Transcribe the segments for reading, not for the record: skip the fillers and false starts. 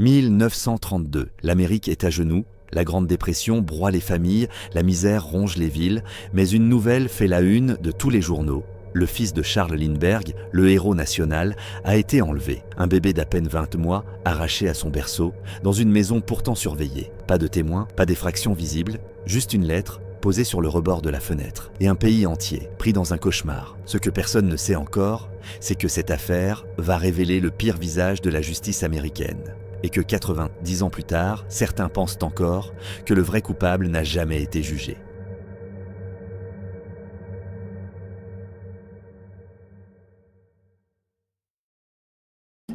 1932, l'Amérique est à genoux, la Grande Dépression broie les familles, la misère ronge les villes, mais une nouvelle fait la une de tous les journaux. Le fils de Charles Lindbergh, le héros national, a été enlevé. Un bébé d'à peine 20 mois, arraché à son berceau, dans une maison pourtant surveillée. Pas de témoins, pas d'effraction visible, juste une lettre posée sur le rebord de la fenêtre. Et un pays entier, pris dans un cauchemar. Ce que personne ne sait encore, c'est que cette affaire va révéler le pire visage de la justice américaine. Et que 90 ans plus tard, certains pensent encore que le vrai coupable n'a jamais été jugé.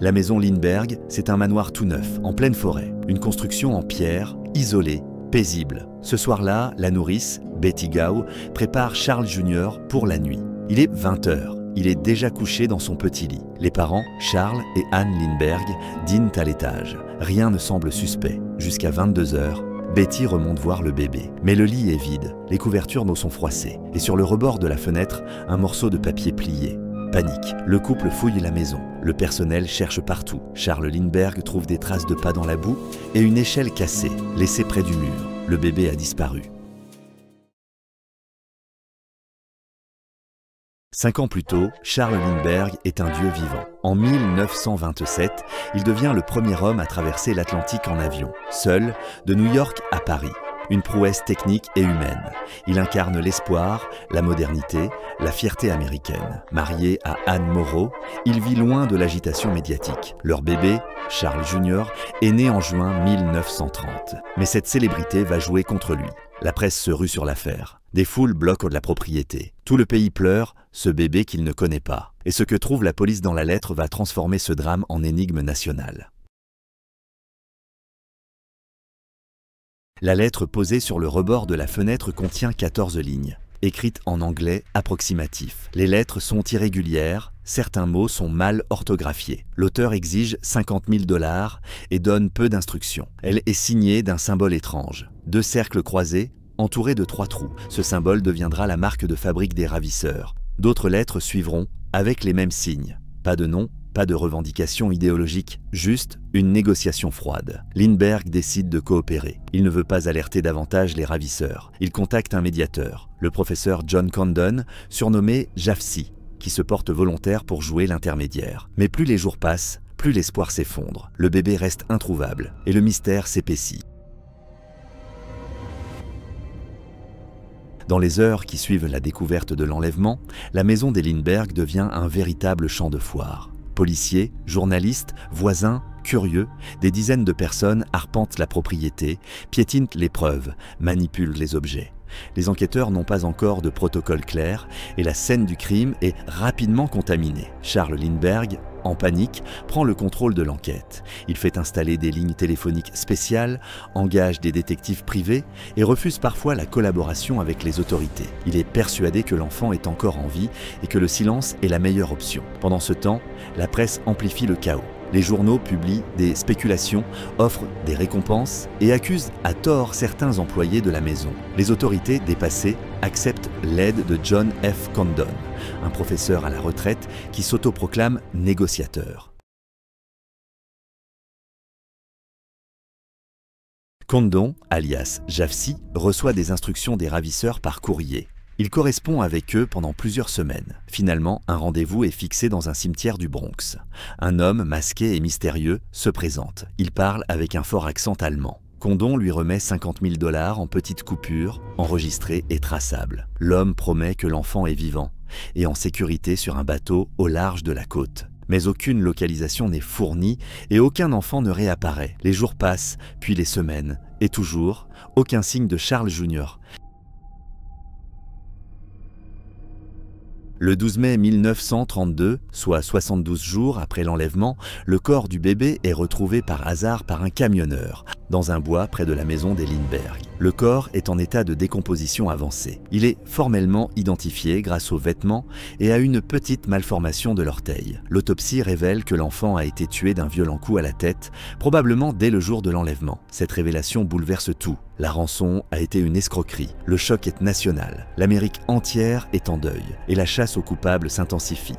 La maison Lindbergh, c'est un manoir tout neuf, en pleine forêt. Une construction en pierre, isolée, paisible. Ce soir-là, la nourrice, Betty Gow, prépare Charles Jr. pour la nuit. Il est 20 h. Il est déjà couché dans son petit lit. Les parents, Charles et Anne Lindbergh, dînent à l'étage. Rien ne semble suspect. Jusqu'à 22 h, Betty remonte voir le bébé. Mais le lit est vide, les couvertures n'en sont froissées. Et sur le rebord de la fenêtre, un morceau de papier plié. Panique. Le couple fouille la maison. Le personnel cherche partout. Charles Lindbergh trouve des traces de pas dans la boue et une échelle cassée, laissée près du mur. Le bébé a disparu. 5 ans plus tôt, Charles Lindbergh est un dieu vivant. En 1927, il devient le premier homme à traverser l'Atlantique en avion, seul, de New York à Paris. Une prouesse technique et humaine. Il incarne l'espoir, la modernité, la fierté américaine. Marié à Anne Morrow, il vit loin de l'agitation médiatique. Leur bébé, Charles Jr., est né en juin 1930. Mais cette célébrité va jouer contre lui. La presse se rue sur l'affaire. Des foules bloquent la propriété. Tout le pays pleure ce bébé qu'il ne connaît pas. Et ce que trouve la police dans la lettre va transformer ce drame en énigme nationale. La lettre posée sur le rebord de la fenêtre contient 14 lignes, écrites en anglais approximatif. Les lettres sont irrégulières, certains mots sont mal orthographiés. L'auteur exige 50 000 $ et donne peu d'instructions. Elle est signée d'un symbole étrange. 2 cercles croisés, entourés de 3 trous. Ce symbole deviendra la marque de fabrique des ravisseurs. D'autres lettres suivront, avec les mêmes signes. Pas de nom, pas de revendication idéologique, juste une négociation froide. Lindbergh décide de coopérer. Il ne veut pas alerter davantage les ravisseurs. Il contacte un médiateur, le professeur John Condon, surnommé Jafsi, qui se porte volontaire pour jouer l'intermédiaire. Mais plus les jours passent, plus l'espoir s'effondre. Le bébé reste introuvable et le mystère s'épaissit. Dans les heures qui suivent la découverte de l'enlèvement, la maison des Lindbergh devient un véritable champ de foire. Policiers, journalistes, voisins, curieux, des dizaines de personnes arpentent la propriété, piétinent les preuves, manipulent les objets. Les enquêteurs n'ont pas encore de protocole clair et la scène du crime est rapidement contaminée. Charles Lindbergh, en panique, prend le contrôle de l'enquête. Il fait installer des lignes téléphoniques spéciales, engage des détectives privés et refuse parfois la collaboration avec les autorités. Il est persuadé que l'enfant est encore en vie et que le silence est la meilleure option. Pendant ce temps, la presse amplifie le chaos. Les journaux publient des spéculations, offrent des récompenses et accusent à tort certains employés de la maison. Les autorités, dépassées, acceptent l'aide de John F. Condon, un professeur à la retraite qui s'autoproclame négociateur. Condon, alias Jafsi, reçoit des instructions des ravisseurs par courrier. Il correspond avec eux pendant plusieurs semaines. Finalement, un rendez-vous est fixé dans un cimetière du Bronx. Un homme masqué et mystérieux se présente. Il parle avec un fort accent allemand. Condon lui remet 50 000 $ en petites coupures, enregistrées et traçables. L'homme promet que l'enfant est vivant et en sécurité sur un bateau au large de la côte. Mais aucune localisation n'est fournie et aucun enfant ne réapparaît. Les jours passent, puis les semaines, et toujours, aucun signe de Charles Jr. Le 12 mai 1932, soit 72 jours après l'enlèvement, le corps du bébé est retrouvé par hasard par un camionneur, dans un bois près de la maison des Lindbergh. Le corps est en état de décomposition avancée. Il est formellement identifié grâce aux vêtements et à une petite malformation de l'orteil. L'autopsie révèle que l'enfant a été tué d'un violent coup à la tête, probablement dès le jour de l'enlèvement. Cette révélation bouleverse tout. La rançon a été une escroquerie. Le choc est national. L'Amérique entière est en deuil et la chasse aux coupables s'intensifie.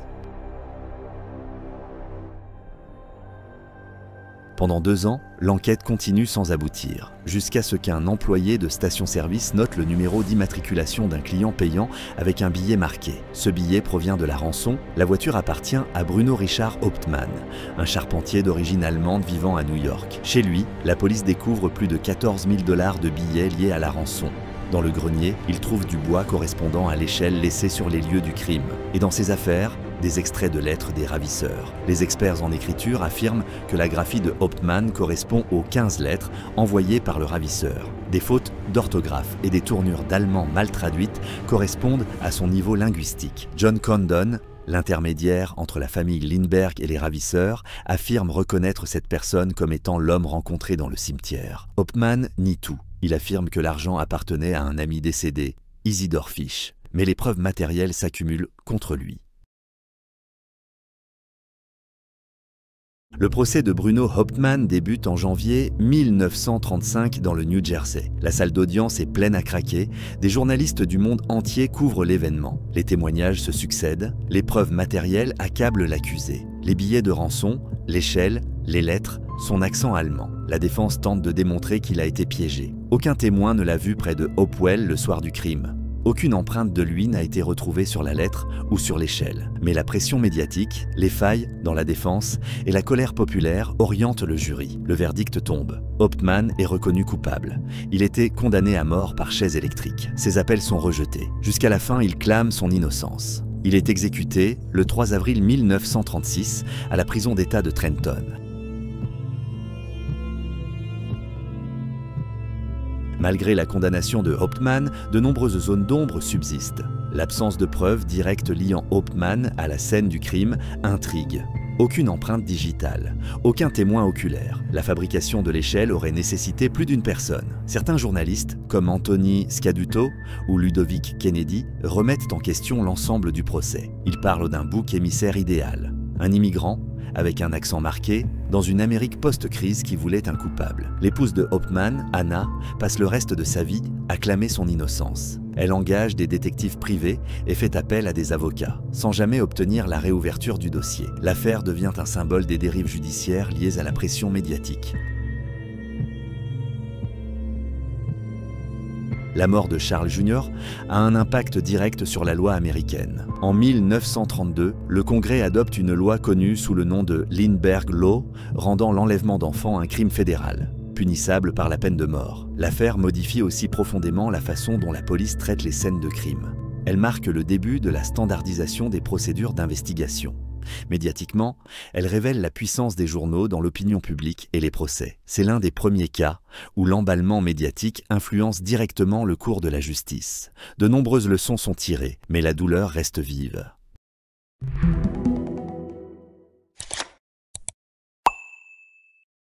Pendant 2 ans, l'enquête continue sans aboutir, jusqu'à ce qu'un employé de station-service note le numéro d'immatriculation d'un client payant avec un billet marqué. Ce billet provient de la rançon. La voiture appartient à Bruno Richard Hauptmann, un charpentier d'origine allemande vivant à New York. Chez lui, la police découvre plus de 14 000 $ de billets liés à la rançon. Dans le grenier, il trouve du bois correspondant à l'échelle laissée sur les lieux du crime. Et dans ses affaires, des extraits de lettres des ravisseurs. Les experts en écriture affirment que la graphie de Hauptmann correspond aux 15 lettres envoyées par le ravisseur. Des fautes d'orthographe et des tournures d'allemand mal traduites correspondent à son niveau linguistique. John Condon, l'intermédiaire entre la famille Lindbergh et les ravisseurs, affirme reconnaître cette personne comme étant l'homme rencontré dans le cimetière. Hauptmann nie tout. Il affirme que l'argent appartenait à un ami décédé, Isidor Fisch, mais les preuves matérielles s'accumulent contre lui. Le procès de Bruno Hauptmann débute en janvier 1935 dans le New Jersey. La salle d'audience est pleine à craquer, des journalistes du monde entier couvrent l'événement. Les témoignages se succèdent, les preuves matérielles accablent l'accusé. Les billets de rançon, l'échelle, les lettres, son accent allemand. La défense tente de démontrer qu'il a été piégé. Aucun témoin ne l'a vu près de Hopewell le soir du crime. Aucune empreinte de lui n'a été retrouvée sur la lettre ou sur l'échelle. Mais la pression médiatique, les failles dans la défense et la colère populaire orientent le jury. Le verdict tombe. Hauptmann est reconnu coupable. Il était condamné à mort par chaise électrique. Ses appels sont rejetés. Jusqu'à la fin, il clame son innocence. Il est exécuté le 3 avril 1936 à la prison d'État de Trenton. Malgré la condamnation de Hauptmann, de nombreuses zones d'ombre subsistent. L'absence de preuves directes liant Hauptmann à la scène du crime intrigue. Aucune empreinte digitale, aucun témoin oculaire. La fabrication de l'échelle aurait nécessité plus d'une personne. Certains journalistes, comme Anthony Scaduto ou Ludovic Kennedy, remettent en question l'ensemble du procès. Ils parlent d'un bouc émissaire idéal. Un immigrant, avec un accent marqué, dans une Amérique post-crise qui voulait un coupable. L'épouse de Hauptmann, Anna, passe le reste de sa vie à clamer son innocence. Elle engage des détectives privés et fait appel à des avocats, sans jamais obtenir la réouverture du dossier. L'affaire devient un symbole des dérives judiciaires liées à la pression médiatique. La mort de Charles Jr. a un impact direct sur la loi américaine. En 1932, le Congrès adopte une loi connue sous le nom de Lindbergh Law, rendant l'enlèvement d'enfants un crime fédéral, punissable par la peine de mort. L'affaire modifie aussi profondément la façon dont la police traite les scènes de crime. Elle marque le début de la standardisation des procédures d'investigation. Médiatiquement, elle révèle la puissance des journaux dans l'opinion publique et les procès. C'est l'un des premiers cas où l'emballement médiatique influence directement le cours de la justice. De nombreuses leçons sont tirées, mais la douleur reste vive.